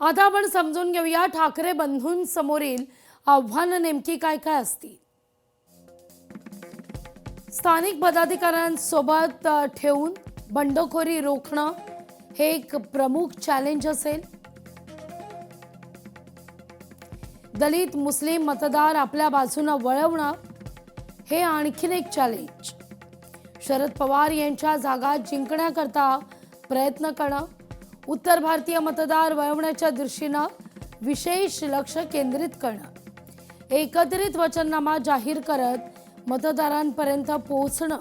आता आपण समजून घेऊया ठाकरे बंधूंसमोरील आव्हानं नेमकी काय काय असतील। स्थानिक पदाधिकाऱ्यांसोबत ठेवून बंडखोरी रोखणं हे एक प्रमुख चॅलेंज असेल। दलित मुस्लिम मतदार आपल्या बाजूने वळवणं हे आणखीन एक चॅलेंज। शरद पवार यांच्या जागा जिंकण्याकरता प्रयत्न करणं, उत्तर भारतीय मतदार वळवण्याच्या दृष्टीने विशेष लक्ष केंद्रित करणं, एकत्रित वचननामा जाहीर करत मतदारांपर्यंत पोहोचणं,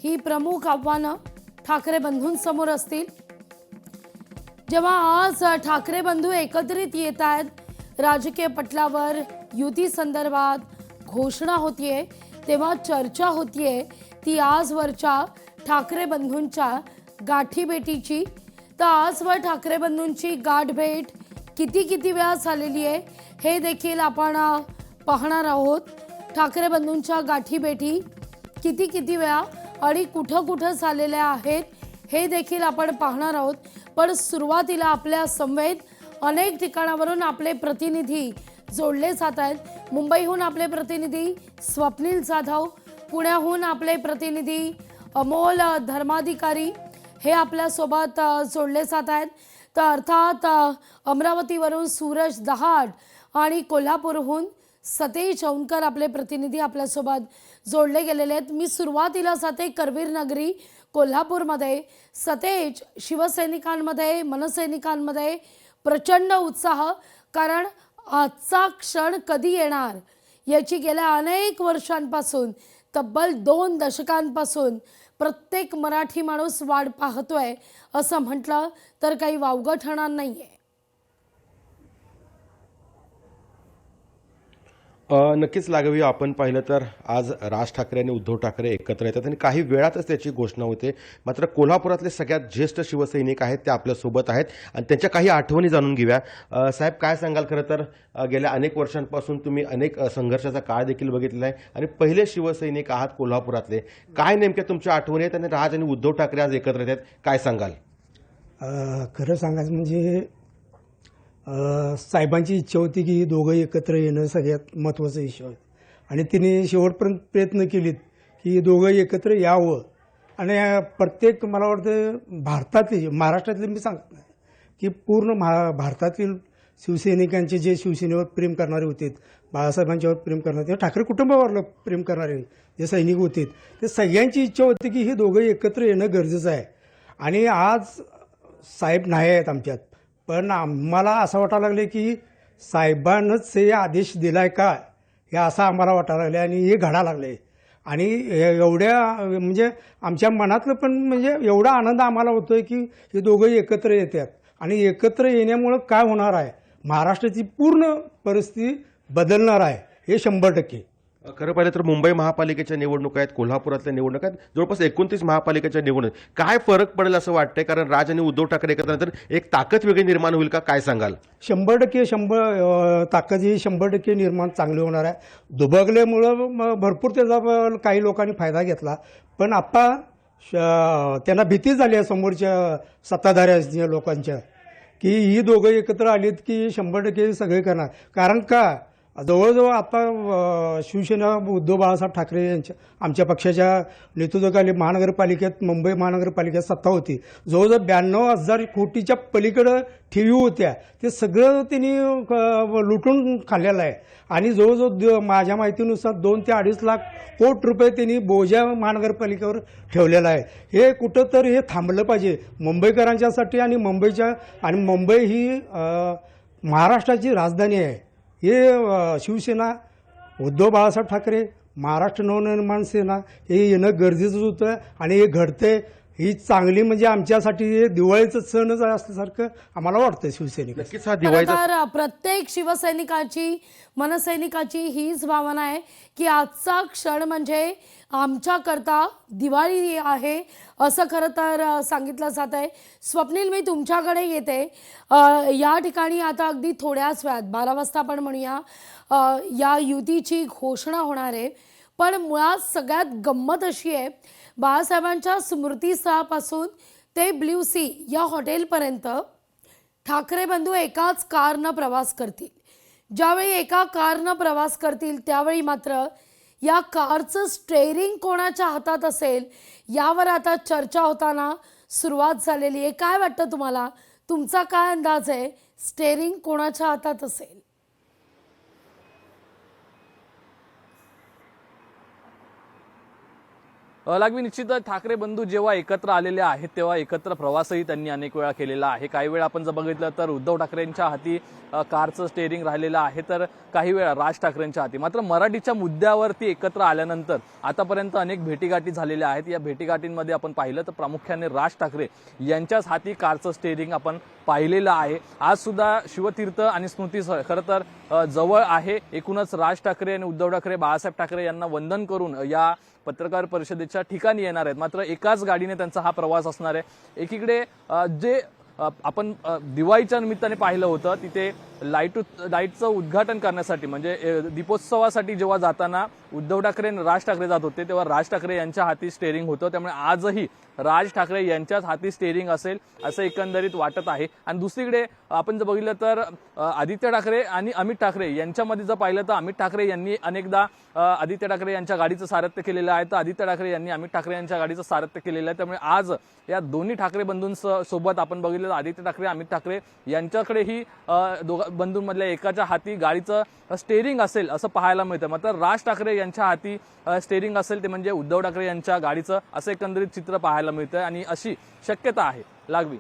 ही प्रमुख आव्हानं ठाकरे बंधूंसमोर असतील। जेव्हा आज ठाकरे बंधू एकत्रित येत आहेत, राजकीय पटलावर युती संदर्भात घोषणा होतीये, तेव्हा चर्चा होतीये ती आजवरच्या ठाकरे बंधूंच्या गाठीभेटीची। तर आजवर ठाकरे बंधूंची गाठभेट किती वेळा झालेली आहे हे देखील आपण पाहणार आहोत। ठाकरे बंधूंच्या गाठीभेटी किती वेळा आणि कुठं झालेल्या आहेत हे देखील आपण पाहणार आहोत। पण सुरुवातीला आपल्या समवेत अनेक ठिकाणावरून आपले प्रतिनिधी जोडले जात आहेत। मुंबईहून आपले प्रतिनिधी स्वप्नील जाधव, पुण्याहून आपले प्रतिनिधी अमोल धर्माधिकारी हे आपल्या सोबत जोडले जात आहेत। तर अर्थात अमरावतीवरून सूरज दहाड आणि कोल्हापूरहून सतेज औंधकर आपले प्रतिनिधी आपल्या सोबत जोडले गेलेले आहेत। मी सुरुवातीला जाते करवीर नगरी कोल्हापूरमध्ये। सतेज, शिवसैनिकांमध्ये मनसैनिकांमध्ये प्रचंड उत्साह, कारण आजचा क्षण कधी येणार याची गेल्या अनेक वर्षांपासून, तब्बल 2 दशकांपासून प्रत्येक मराठी माणूस वाट पाहतोय असं म्हटलं तर काही वावगं ठरणार नाहीये। नक्कीच लागवी आपण पाहिलं तर आज राज ठाकरे आणि उद्धव ठाकरे एकत्र येतात आणि काही वेळातच त्याची घोषणा होते। मात्र कोल्हापुरातले सगळ्यात ज्येष्ठ शिवसैनिक आहेत ते आपल्यासोबत आहेत आणि त्यांच्या काही आठवणी जाणून घेऊया। साहेब, काय सांगाल? खरं तर गेल्या अनेक वर्षांपासून तुम्ही अनेक संघर्षाचा काळ देखील बघितला आहे आणि पहिले शिवसैनिक आहात कोल्हापुरातले। काय नेमक्या तुमच्या आठवणी आहेत आणि राज आणि उद्धव ठाकरे आज एकत्र येतात, काय सांगाल? खरं सांगायचं म्हणजे साहेबांची इच्छा होती की दोघं एकत्र येणं सगळ्यात महत्त्वाचा इश्यू आहे आणि तिने शेवटपर्यंत प्रयत्न केलेत की दोघं एकत्र यावं। आणि प्रत्येक, मला वाटतं भारतातले, महाराष्ट्रातले मी सांगत नाही की पूर्ण भारतातील शिवसैनिकांचे, जे शिवसेनेवर प्रेम करणारे होते, बाळासाहेबांच्यावर प्रेम करणारे, ठाकरे कुटुंबावर प्रेम करणारे जे सैनिक होते, ते सगळ्यांची इच्छा होती की हे दोघं एकत्र येणं गरजेचं आहे। आणि आज साहेब नाही आहेत आमच्यात, पण आम्हाला असं वाटायला लागले की साहेबांनंच हे आदेश दिलाय का, हे असं आम्हाला वाटायला लागले आणि हे घडा लागले। आणि एवढ्या म्हणजे आमच्या मनातलं पण म्हणजे एवढा आनंद आम्हाला होतोय की हे दोघं एकत्र येतात आणि एकत्र येण्यामुळं काय होणार आहे, महाराष्ट्राची पूर्ण परिस्थिती बदलणार आहे, हे 100%। खरं पाहिलं तर मुंबई महापालिकेच्या निवडणुका आहेत, कोल्हापुरातल्या निवडणुका आहेत, जवळपास 29 महापालिकेच्या निवडणूक। काय फरक पडेल असं वाटतंय? कारण राज आणि उद्धव ठाकरे एकत्र नंतर एक ताकद वेगळी निर्माण होईल का, काय सांगाल? 100% ताकद ही 100% निर्माण चांगली होणार आहे। दुबगल्यामुळं भरपूर त्याचा काही लोकांनी फायदा घेतला, पण आता त्यांना भीती झाली आहे समोरच्या सत्ताधाऱ्या लोकांच्या की ही दोघं एकत्र आलीत की 100% सगळे करणार। कारण का, जवळजवळ आता शिवसेना उद्धव बाळासाहेब ठाकरे यांच्या, आमच्या पक्षाच्या नेतृत्वाखाली महानगरपालिकेत, मुंबई महानगरपालिकेत सत्ता होती। जवळजवळ 92,000 कोटीच्या पलीकडं ठेवी होत्या, ते सगळं त्यांनी लुटून खाल्लेलं आहे। आणि जवळजवळ माझ्या माहितीनुसार 2 ते 2.5 लाख कोटी रुपये त्यांनी बोजा महानगरपालिकेवर ठेवलेला आहे। हे कुठं तर हे थांबलं पाहिजे मुंबईकरांच्यासाठी। आणि मुंबई ही महाराष्ट्राची राजधानी आहे। हे शिवसेना, उद्धव बाळासाहेब ठाकरे, महाराष्ट्र नवनिर्माण सेना हे येणं गरजेचं होतं आणि हे घडते। ही चांगली, म्हणजे आमच्यासाठी दिवाळीचं सणच असल्यासारखं आम्हाला वाटतं शिवसैनिक। नक्कीच हा दिवाळीचा तर प्रत्येक शिवसैनिकाची, मनसैनिकाची हीच भावना आहे की आजचा क्षण म्हणजे आमच्याकरता दिवाळी आहे असं खरं तर सांगितलं जात आहे। स्वप्नील, मी तुमच्याकडे येते। या ठिकाणी आता अगदी थोड्याच वेळात 12 वाजता आपण म्हणूया या युतीची घोषणा होणार आहे, पण मुळात सगळ्यात गंमत अशी आहे, बाळासाहेबांच्या स्मृतीस्थळापासून ते ब्ल्यू सी या हॉटेलपर्यंत ठाकरे बंधू एकाच कारनं प्रवास करतील. ज्यावेळी एका कारनं प्रवास करतील त्यावेळी मात्र या कारचं स्टेअरिंग कोणाच्या हातात असेल यावर आता चर्चा होताना सुरुवात झालेली आहे. काय वाटतं तुम्हाला? तुमचा काय अंदाज आहे? स्टेअरिंग कोणाच्या हातात असेल? लागवी निश्चितच ठाकरे बंधू जेव्हा एकत्र आलेले आहेत तेव्हा एकत्र प्रवासही त्यांनी अनेक वेळा केलेला आहे. काही वेळा आपण जर बघितलं तर उद्धव ठाकरेंच्या हाती कारचं स्टेअरिंग राहिलेलं आहे, तर काही वेळा राज ठाकरेंच्या हाती. मात्र मराठीच्या मुद्द्यावरती एकत्र आल्यानंतर आतापर्यंत अनेक भेटीगाठी झालेल्या आहेत. या भेटीगाठींमध्ये आपण पाहिलं तर प्रामुख्याने राज ठाकरे यांच्याच हाती कारचं स्टेअरिंग आपण पाहिलेलं आहे. आज सुद्धा शिवतीर्थ आणि स्मृती खरं तर जवळ आहे. एकूणच राज ठाकरे आणि उद्धव ठाकरे बाळासाहेब ठाकरे यांना वंदन करून या पत्रकार परिषदेच्या ठिकाणी येणार आहेत. मात्र एकाच गाडीने त्यांचा हा प्रवास असणार आहे. एकीकडे जे आपण दिवाळीच्या निमित्ताने पाहिलं होतं तिथे लाईटचं उद्घाटन करण्यासाठी म्हणजे दीपोत्सवासाठी जेव्हा जाताना उद्धव ठाकरे आणि राज ठाकरे जात होते तेव्हा राज ठाकरे यांच्या हाती स्टेअरिंग होतं. त्यामुळे आजही राज ठाकरे यांच्याच हाती स्टेअरिंग असेल असं एकंदरीत वाटत आहे. आणि दुसरीकडे आपण जर बघितलं तर आदित्य ठाकरे आणि अमित ठाकरे यांच्यामध्ये जर पाहिलं तर अमित ठाकरे यांनी अनेकदा आदित्य ठाकरे यांच्या गाडीचं सारथ्य केलेलं आहे, तर आदित्य ठाकरे यांनी अमित ठाकरे यांच्या गाडीचं सारथ्य केलेलं आहे. त्यामुळे आज या दोन्ही ठाकरे बंधूंसोबत आपण बघितलं तर आदित्य ठाकरे अमित ठाकरे यांच्याकडेही बंधूंमधल्या एकाच्या हाती गाडीचं स्टेअरिंग असेल असं पाहायला मिळतं. मात्र राज ठाकरे यांच्या हाती स्टेअरिंग असेल ते म्हणजे उद्धव ठाकरे यांच्या गाडीचं असं एकंदरीत चित्र पाहायला मिळतं आणि अशी शक्यता आहे. लागवी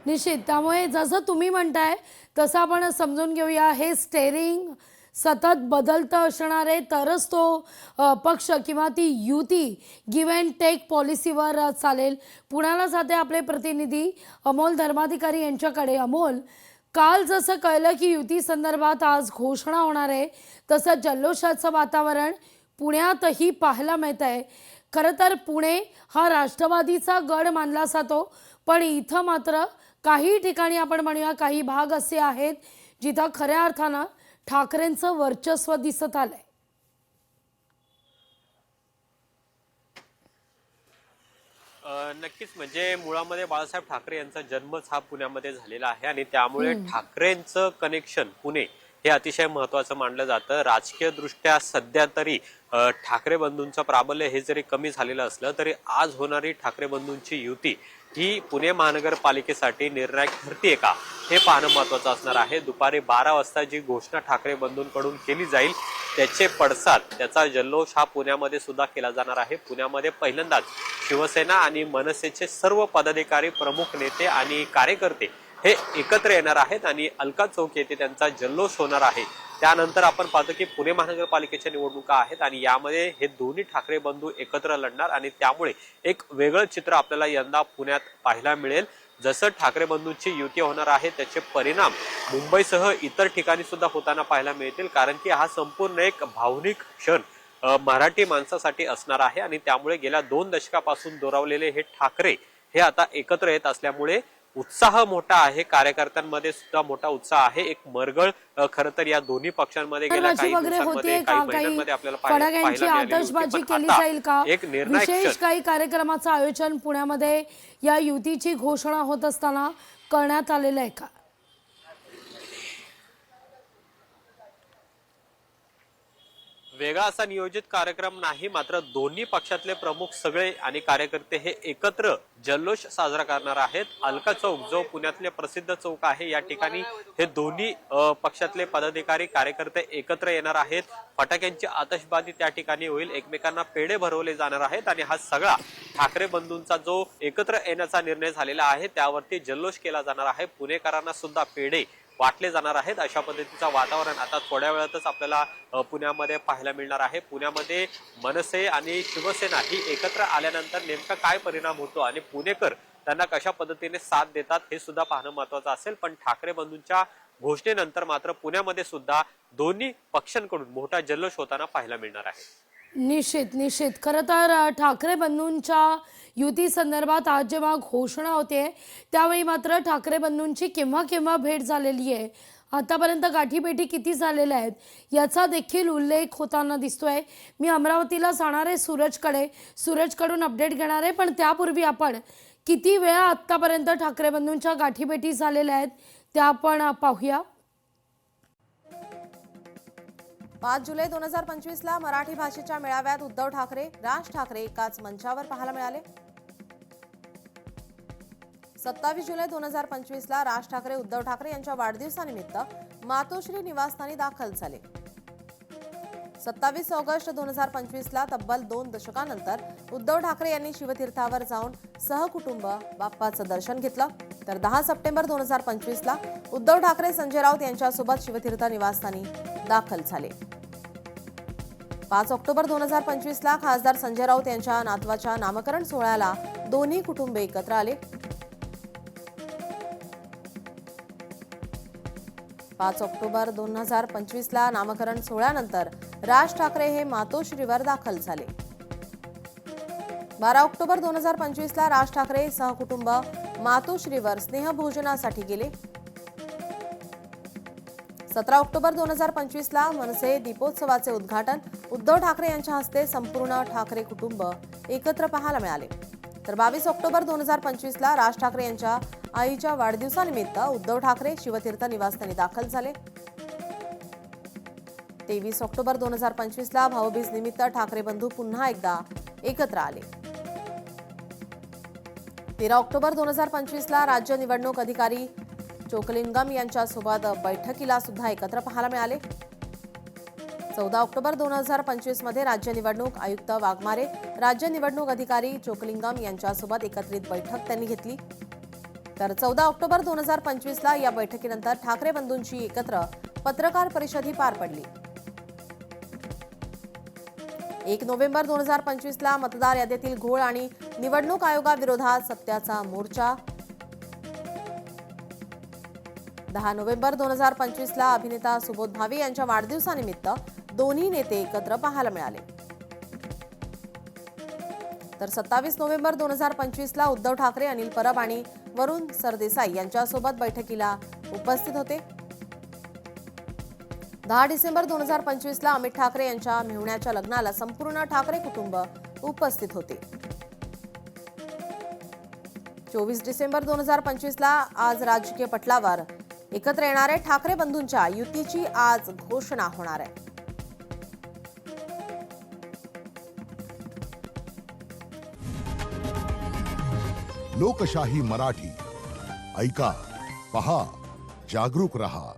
निश्चित. त्यामुळे जसं तुम्ही म्हणताय तसं आपण समजून घेऊया, हे स्टेअरिंग सतत बदलतं असणार आहे तरच तो पक्ष किंवा ती युती गिव्ह अँड टेक पॉलिसीवर चालेल. पुण्याला जाते आपले प्रतिनिधी अमोल धर्माधिकारी यांच्याकडे. अमोल, काल जसं कळलं की युती संदर्भात आज घोषणा होणार आहे तसं जल्लोषाचं वातावरण पुण्यातही पाहायला मिळत आहे. खरं तर पुणे हा राष्ट्रवादीचा गड मानला जातो, पण इथं मात्र काही ठिकाणी आपण म्हणूया काही भाग असे आहेत जिथं खऱ्या अर्थानं ठाकरेंचं वर्चस्व दिसत आलंय. नक्कीच. म्हणजे मुळामध्ये बाळासाहेब ठाकरे यांचा जन्मच हा पुण्यामध्ये झालेला आहे आणि त्यामुळे ठाकरेंचं कनेक्शन पुणे हे अतिशय महत्वाचं मानलं जातं. राजकीय दृष्ट्या सध्या तरी ठाकरे बंधूंचं प्राबल्य हे जरी कमी झालेलं असलं तरी आज होणारी ठाकरे बंधूंची युती ही पुणे महानगरपालिकेसाठी निर्णायक ठरतीये का हे पाहणं महत्वाचं असणार आहे. दुपारी 12 वाजता जी घोषणा ठाकरे बंधूंकडून केली जाईल त्याचे पडसाद, त्याचा जल्लोष हा पुण्यामध्ये सुद्धा केला जाणार आहे. पुण्यामध्ये पहिल्यांदाच शिवसेना आणि मनसेचे सर्व पदाधिकारी, प्रमुख नेते आणि कार्यकर्ते हे एकत्र येणार आहेत आणि अलका चौक येथे त्यांचा जल्लोष होणार आहे. त्यानंतर आपण पाहतो की पुणे महानगरपालिकेच्या निवडणुका आहेत आणि यामध्ये हे दोन्ही ठाकरे बंधू एकत्र लढणार आणि त्यामुळे एक वेगळं चित्र आपल्याला यंदा पुण्यात पाहायला मिळेल. जसं ठाकरे बंधूंची युती होणार आहे त्याचे परिणाम मुंबईसह इतर ठिकाणी सुद्धा होताना पाहायला मिळतील, कारण की हा संपूर्ण एक भावनिक क्षण मराठी माणसासाठी असणार आहे आणि त्यामुळे गेल्या 2 दशकापासून दुरावलेले हे ठाकरे हे आता एकत्र येत असल्यामुळे उत्साह मोठा आहे. कार्यकर्त्यांमध्ये सुद्धा मोठा उत्साह आहे. एक मरगळ खरं तर या दोन्ही पक्षांमध्ये गेल्या काही दिवसांमध्ये, काही महिन्यांमध्ये आपल्याला पाहायला आतषबाजी केली जाईल का? विशेष काही कार्यक्रमाचं आयोजन पुण्यामध्ये या युतीची घोषणा होत असताना करण्यात आलेलं आहे का? वेगळा असा नियोजित कार्यक्रम नाही, मात्र दोन्ही पक्षातले प्रमुख सगळे आणि कार्यकर्ते हे एकत्र जल्लोष साजरा करणार आहेत. अलका चौक जो पुण्यातले प्रसिद्ध चौक आहे या ठिकाणी हे दोन्ही पक्षातले पदाधिकारी, कार्यकर्ते एकत्र येणार आहेत. फटाक्यांची आतषबाजी त्या ठिकाणी होईल, एकमेकांना पेढे भरवले जाणार आहेत आणि हा सगळा ठाकरे बंधूंचा जो एकत्र येण्याचा निर्णय झालेला आहे त्यावरती जल्लोष केला जाणार आहे. पुणेकरांना सुद्धा पेढे वाटले जाणार आहेत. अशा पद्धतीचं वातावरण आता थोड्या वेळातच आपल्याला पुण्यामध्ये पाहायला मिळणार आहे. पुण्यामध्ये मनसे आणि शिवसेना ही एकत्र आल्यानंतर नेमका काय परिणाम होतो आणि पुणेकर त्यांना कशा पद्धतीने साथ देतात हे सुद्धा पाहणं महत्वाचं असेल. पण ठाकरे बंधूंच्या घोषणेनंतर मात्र पुण्यामध्ये सुद्धा दोन्ही पक्षांकडून मोठा जल्लोष होताना पाहायला मिळणार आहे. निश्चित. खरं तर ठाकरे बंधूंच्या युती संदर्भात आज जेव्हा घोषणा होते त्यावेळी मात्र ठाकरे बंधूंची केव्हा भेट झालेली आहे आतापर्यंत गाठीभेटी किती झालेल्या आहेत याचा देखील उल्लेख होताना दिसतोय. मी अमरावतीला जाणार आहे सूरजकडून अपडेट घेणार आहे, पण त्यापूर्वी आपण किती वेळा आतापर्यंत ठाकरे बंधूंच्या गाठीभेटी झालेल्या आहेत त्या आपण पाहूया. 5 जुलै 2025ला मराठी भाषेच्या मेळाव्यात उद्धव ठाकरे, राज ठाकरे एकाच मंचावर पाहायला मिळाले. 27 जुलै 2025ला राज ठाकरे उद्धव ठाकरे यांच्या वाढदिवसानिमित्त मातोश्री निवासस्थानी दाखल झाले. 27 ऑगस्ट 2025ला तब्बल 2 दशकांनंतर उद्धव ठाकरे यांनी शिवतीर्थावर जाऊन सहकुटुंब बाप्पाचं दर्शन घेतलं. तर 10 सप्टेंबर 2025ला उद्धव ठाकरे संजय राऊत यांच्यासोबत शिवतीर्थ निवासस्थानी दाखल झाले. 5 ऑक्टोबर 2025ला खासदार संजय राऊत यांच्या नातवाच्या नामकरण सोहळ्याला दोन्ही कुटुंबे एकत्र आले. 5 ऑक्टोबर 2025ला नामकरण सोहळ्यानंतर राज ठाकरे हे मातोश्रीवर दाखल झाले. 12 ऑक्टोबर 2025ला राज ठाकरे सहकुटुंब मातोश्रीवर स्नेहभोजनासाठी गेले. 17 ऑक्टोबर 2025ला मनसे दीपोत्सवाचे उद्घाटन उद्धव ठाकरे यांच्या हस्ते संपूर्ण ठाकरे कुटुंब एकत्र पाहायला मिळाले. तर 22 ऑक्टोबर 2025ला राज ठाकरे यांच्या आईच्या वाढदिवसानिमित्त उद्धव ठाकरे शिवतीर्थ निवासस्थानी दाखल झाले. 23 ऑक्टोबर 2025ला भाऊबीज निमित्त ठाकरे बंधू पुन्हा एकदा एकत्र आले. 13 ऑक्टोबर 2025ला राज्य निवडणूक अधिकारी चोकलिंगम यांच्यासोबत बैठकीला सुद्धा एकत्र पाहायला मिळाले. 14 ऑक्टोबर 2025 मध्ये राज्य निवडणूक आयुक्त वाघमारे, राज्य निवडणूक अधिकारी चोकलिंगम यांच्यासोबत एकत्रित बैठक त्यांनी घेतली. तर 14 ऑक्टोबर 2025ला या बैठकीनंतर ठाकरे बंधूंची एकत्र पत्रकार परिषदही पार पडली. 1 नोव्हेंबर 2025ला मतदार यादीतील घोळ आणि निवडणूक आयोगाविरोधात सत्याचा मोर्चा. 10 नोव्हेंबर 2025ला अभिनेता सुबोध भावे यांच्या वाढदिवसानिमित्त दोन्ही नेते एकत्र पाहायला मिळाले. तर 27 नोव्हेंबर 2025ला उद्धव ठाकरे, अनिल परब आणि वरुण सरदेसाई यांच्यासोबत बैठकीला उपस्थित होते. 10 डिसेंबर 2025ला अमित ठाकरे यांच्या मेहुण्याच्या लग्नाला संपूर्ण ठाकरे कुटुंब उपस्थित होते. 24 डिसेंबर 2025ला आज राजकीय पटलावर एकत्र येणारे ठाकरे बंधूंच्या युतीची आज घोषणा होणार आहे. लोकशाही मराठी ऐका, पहा, जागरूक रहा.